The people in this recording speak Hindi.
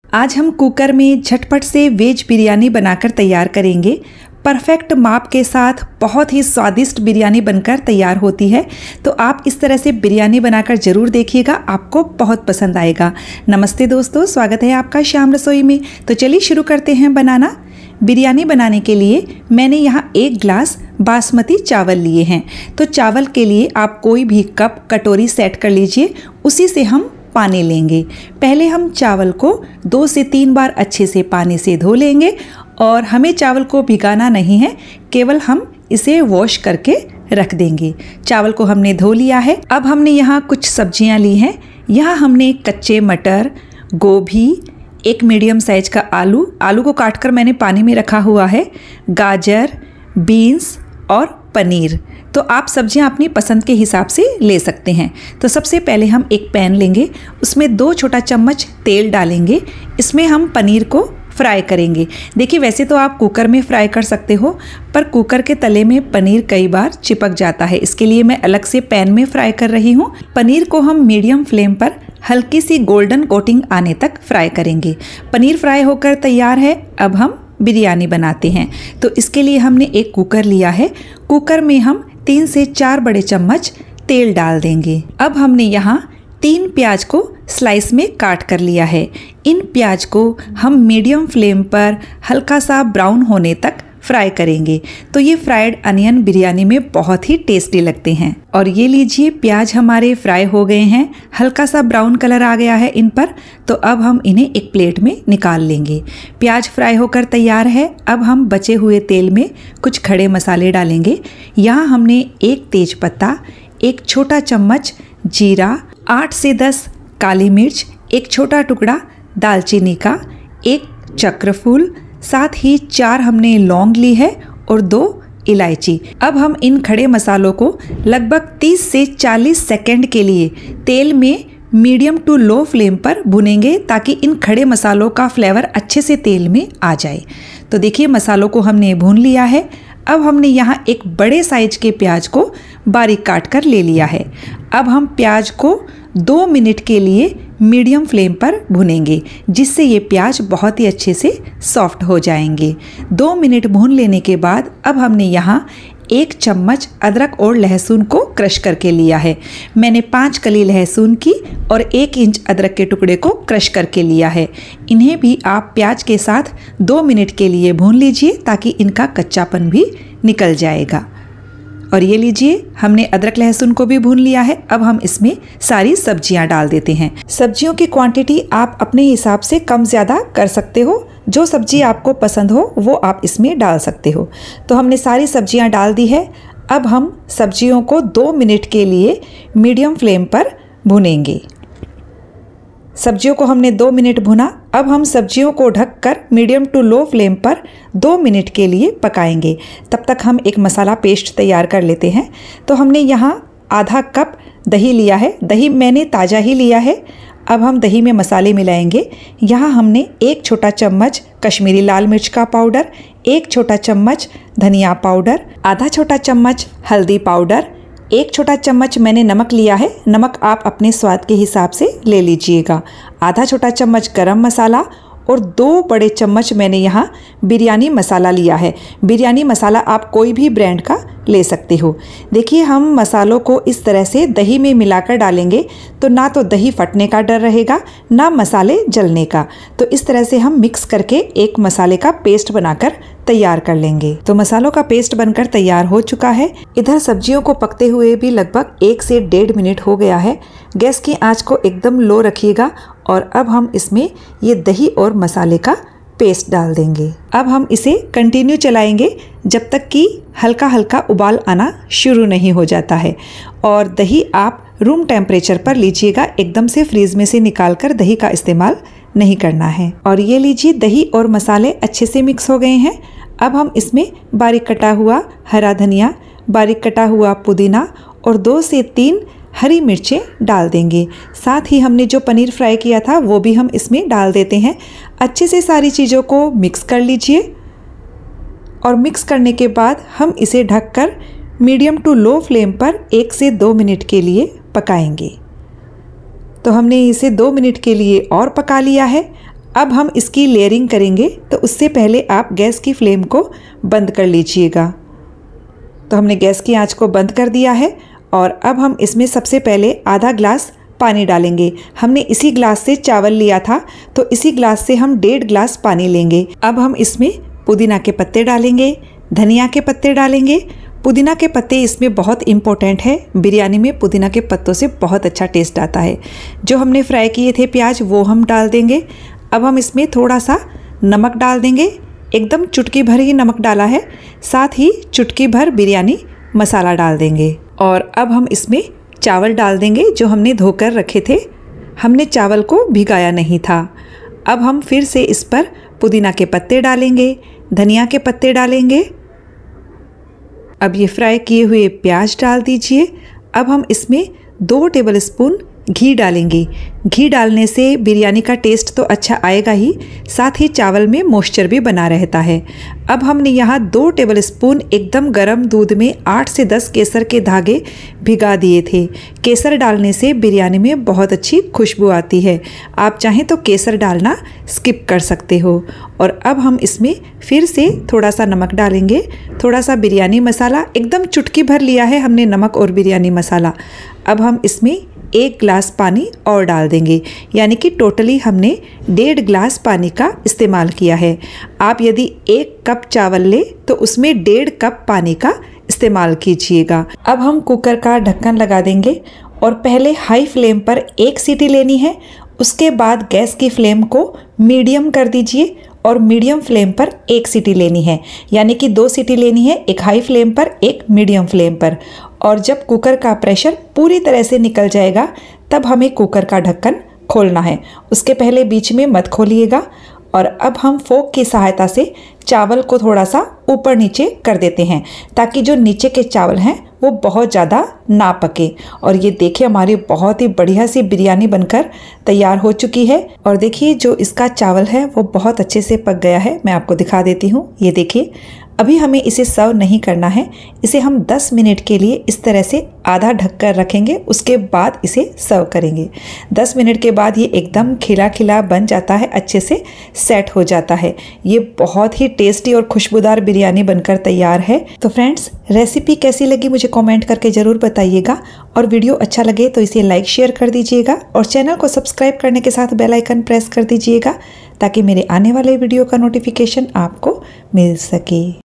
आज हम कुकर में झटपट से वेज बिरयानी बनाकर तैयार करेंगे। परफेक्ट माप के साथ बहुत ही स्वादिष्ट बिरयानी बनकर तैयार होती है। तो आप इस तरह से बिरयानी बनाकर ज़रूर देखिएगा, आपको बहुत पसंद आएगा। नमस्ते दोस्तों, स्वागत है आपका श्याम रसोई में। तो चलिए शुरू करते हैं बनाना। बिरयानी बनाने के लिए मैंने यहाँ 1 गिलास बासमती चावल लिए हैं। तो चावल के लिए आप कोई भी कप कटोरी सेट कर लीजिए, उसी से हम पानी लेंगे। पहले हम चावल को 2 से 3 बार अच्छे से पानी से धो लेंगे और हमें चावल को भिगाना नहीं है, केवल हम इसे वॉश करके रख देंगे। चावल को हमने धो लिया है। अब हमने यहाँ कुछ सब्जियाँ ली हैं। यहाँ हमने कच्चे मटर, गोभी, 1 मीडियम साइज का आलू को काटकर मैंने पानी में रखा हुआ है, गाजर, बीन्स और पनीर। तो आप सब्जियां अपनी पसंद के हिसाब से ले सकते हैं। तो सबसे पहले हम एक पैन लेंगे, उसमें 2 छोटा चम्मच तेल डालेंगे। इसमें हम पनीर को फ्राई करेंगे। देखिए, वैसे तो आप कुकर में फ्राई कर सकते हो, पर कुकर के तले में पनीर कई बार चिपक जाता है, इसके लिए मैं अलग से पैन में फ्राई कर रही हूँ। पनीर को हम मीडियम फ्लेम पर हल्की सी गोल्डन कोटिंग आने तक फ्राई करेंगे। पनीर फ्राई होकर तैयार है। अब हम बिरयानी बनाते हैं। तो इसके लिए हमने एक कुकर लिया है। कुकर में हम 3 से 4 बड़े चम्मच तेल डाल देंगे। अब हमने यहाँ 3 प्याज को स्लाइस में काट कर लिया है। इन प्याज को हम मीडियम फ्लेम पर हल्का सा ब्राउन होने तक फ्राई करेंगे। तो ये फ्राइड अनियन बिरयानी में बहुत ही टेस्टी लगते हैं। और ये लीजिए, प्याज हमारे फ्राई हो गए हैं, हल्का सा ब्राउन कलर आ गया है इन पर। तो अब हम इन्हें एक प्लेट में निकाल लेंगे। प्याज फ्राई होकर तैयार है। अब हम बचे हुए तेल में कुछ खड़े मसाले डालेंगे। यहाँ हमने 1 तेजपत्ता, 1 छोटा चम्मच जीरा, 8 से 10 काली मिर्च, 1 छोटा टुकड़ा दालचीनी का, 1 चक्रफूल, साथ ही 4 हमने लौंग ली है और 2 इलायची। अब हम इन खड़े मसालों को लगभग 30 से 40 सेकंड के लिए तेल में मीडियम टू लो फ्लेम पर भुनेंगे, ताकि इन खड़े मसालों का फ्लेवर अच्छे से तेल में आ जाए। तो देखिए, मसालों को हमने भून लिया है। अब हमने यहाँ एक बड़े साइज के प्याज को बारीक काट कर ले लिया है। अब हम प्याज को 2 मिनट के लिए मीडियम फ्लेम पर भुनेंगे, जिससे ये प्याज बहुत ही अच्छे से सॉफ्ट हो जाएंगे। 2 मिनट भून लेने के बाद अब हमने यहाँ 1 चम्मच अदरक और लहसुन को क्रश करके लिया है। मैंने 5 कली लहसुन की और 1 इंच अदरक के टुकड़े को क्रश करके लिया है। इन्हें भी आप प्याज के साथ 2 मिनट के लिए भून लीजिए, ताकि इनका कच्चापन भी निकल जाएगा। और ये लीजिए, हमने अदरक लहसुन को भी भून लिया है। अब हम इसमें सारी सब्जियां डाल देते हैं। सब्जियों की क्वांटिटी आप अपने हिसाब से कम ज़्यादा कर सकते हो। जो सब्जी आपको पसंद हो वो आप इसमें डाल सकते हो। तो हमने सारी सब्जियां डाल दी है। अब हम सब्जियों को 2 मिनट के लिए मीडियम फ्लेम पर भुनेंगे। सब्जियों को हमने 2 मिनट भुना। अब हम सब्जियों को ढककर मीडियम टू लो फ्लेम पर 2 मिनट के लिए पकाएंगे। तब तक हम एक मसाला पेस्ट तैयार कर लेते हैं। तो हमने यहाँ आधा कप दही लिया है। दही मैंने ताज़ा ही लिया है। अब हम दही में मसाले मिलाएंगे। यहाँ हमने 1 छोटा चम्मच कश्मीरी लाल मिर्च का पाउडर, 1 छोटा चम्मच धनिया पाउडर, आधा छोटा चम्मच हल्दी पाउडर, 1 छोटा चम्मच मैंने नमक लिया है। नमक आप अपने स्वाद के हिसाब से ले लीजिएगा। आधा छोटा चम्मच गरम मसाला और 2 बड़े चम्मच मैंने यहाँ बिरयानी मसाला लिया है। बिरयानी मसाला आप कोई भी ब्रांड का ले सकते हो। देखिए, हम मसालों को इस तरह से दही में मिलाकर डालेंगे, तो ना तो दही फटने का डर रहेगा, ना मसाले जलने का। तो इस तरह से हम मिक्स करके एक मसाले का पेस्ट बनाकर तैयार कर लेंगे। तो मसालों का पेस्ट बनकर तैयार हो चुका है। इधर सब्जियों को पकते हुए भी लगभग 1 से 1.5 मिनट हो गया है। गैस की आंच को एकदम लो रखिएगा। और अब हम इसमें ये दही और मसाले का पेस्ट डाल देंगे। अब हम इसे कंटिन्यू चलाएंगे जब तक कि हल्का हल्का उबाल आना शुरू नहीं हो जाता है। और दही आप रूम टेम्परेचर पर लीजिएगा, एकदम से फ्रीज में से निकाल कर दही का इस्तेमाल नहीं करना है। और ये लीजिए, दही और मसाले अच्छे से मिक्स हो गए हैं। अब हम इसमें बारीक कटा हुआ हरा धनिया, बारीक कटा हुआ पुदीना और 2 से 3 हरी मिर्चें डाल देंगे। साथ ही हमने जो पनीर फ्राई किया था वो भी हम इसमें डाल देते हैं। अच्छे से सारी चीज़ों को मिक्स कर लीजिए। और मिक्स करने के बाद हम इसे ढककर मीडियम टू लो फ्लेम पर 1 से 2 मिनट के लिए पकाएंगे। तो हमने इसे 2 मिनट के लिए और पका लिया है। अब हम इसकी लेयरिंग करेंगे, तो उससे पहले आप गैस की फ्लेम को बंद कर लीजिएगा। तो हमने गैस की आंच को बंद कर दिया है और अब हम इसमें सबसे पहले आधा ग्लास पानी डालेंगे। हमने इसी ग्लास से चावल लिया था, तो इसी ग्लास से हम 1.5 ग्लास पानी लेंगे। अब हम इसमें पुदीना के पत्ते डालेंगे, धनिया के पत्ते डालेंगे। पुदीना के पत्ते इसमें बहुत इम्पोर्टेंट है, बिरयानी में पुदीना के पत्तों से बहुत अच्छा टेस्ट आता है। जो हमने फ्राई किए थे प्याज, वो हम डाल देंगे। अब हम इसमें थोड़ा सा नमक डाल देंगे, एकदम चुटकी भर ही नमक डाला है, साथ ही चुटकी भर बिरयानी मसाला डाल देंगे। और अब हम इसमें चावल डाल देंगे जो हमने धोकर रखे थे। हमने चावल को भिगाया नहीं था। अब हम फिर से इस पर पुदीना के पत्ते डालेंगे, धनिया के पत्ते डालेंगे। अब ये फ्राई किए हुए प्याज डाल दीजिए। अब हम इसमें 2 टेबलस्पून घी डालेंगे। घी डालने से बिरयानी का टेस्ट तो अच्छा आएगा ही, साथ ही चावल में मॉइस्चर भी बना रहता है। अब हमने यहाँ 2 टेबलस्पून एकदम गर्म दूध में 8 से 10 केसर के धागे भिगा दिए थे। केसर डालने से बिरयानी में बहुत अच्छी खुशबू आती है। आप चाहें तो केसर डालना स्किप कर सकते हो। और अब हम इसमें फिर से थोड़ा सा नमक डालेंगे, थोड़ा सा बिरयानी मसाला, एकदम चुटकी भर लिया है हमने नमक और बिरयानी मसाला। अब हम इसमें 1 ग्लास पानी और डाल देंगे, यानी कि टोटली हमने 1.5 ग्लास पानी का इस्तेमाल किया है। आप यदि 1 कप चावल ले तो उसमें 1.5 कप पानी का इस्तेमाल कीजिएगा। अब हम कुकर का ढक्कन लगा देंगे और पहले हाई फ्लेम पर 1 सीटी लेनी है। उसके बाद गैस की फ्लेम को मीडियम कर दीजिए और मीडियम फ्लेम पर 1 सीटी लेनी है, यानी कि 2 सीटी लेनी है, एक हाई फ्लेम पर, एक मीडियम फ्लेम पर। और जब कुकर का प्रेशर पूरी तरह से निकल जाएगा तब हमें कुकर का ढक्कन खोलना है, उसके पहले बीच में मत खोलिएगा। और अब हम फोक की सहायता से चावल को थोड़ा सा ऊपर नीचे कर देते हैं, ताकि जो नीचे के चावल हैं वो बहुत ज़्यादा ना पके। और ये देखिए हमारी बहुत ही बढ़िया सी बिरयानी बनकर तैयार हो चुकी है। और देखिए जो इसका चावल है वो बहुत अच्छे से पक गया है। मैं आपको दिखा देती हूँ, ये देखिए। अभी हमें इसे सर्व नहीं करना है, इसे हम 10 मिनट के लिए इस तरह से आधा ढककर रखेंगे, उसके बाद इसे सर्व करेंगे। 10 मिनट के बाद ये एकदम खिला खिला बन जाता है, अच्छे से सेट हो जाता है। ये बहुत ही टेस्टी और खुशबूदार बिरयानी बनकर तैयार है। तो फ्रेंड्स, रेसिपी कैसी लगी मुझे कमेंट करके ज़रूर बताइएगा। और वीडियो अच्छा लगे तो इसे लाइक शेयर कर दीजिएगा और चैनल को सब्सक्राइब करने के साथ बेल आइकन प्रेस कर दीजिएगा, ताकि मेरे आने वाले वीडियो का नोटिफिकेशन आपको मिल सके।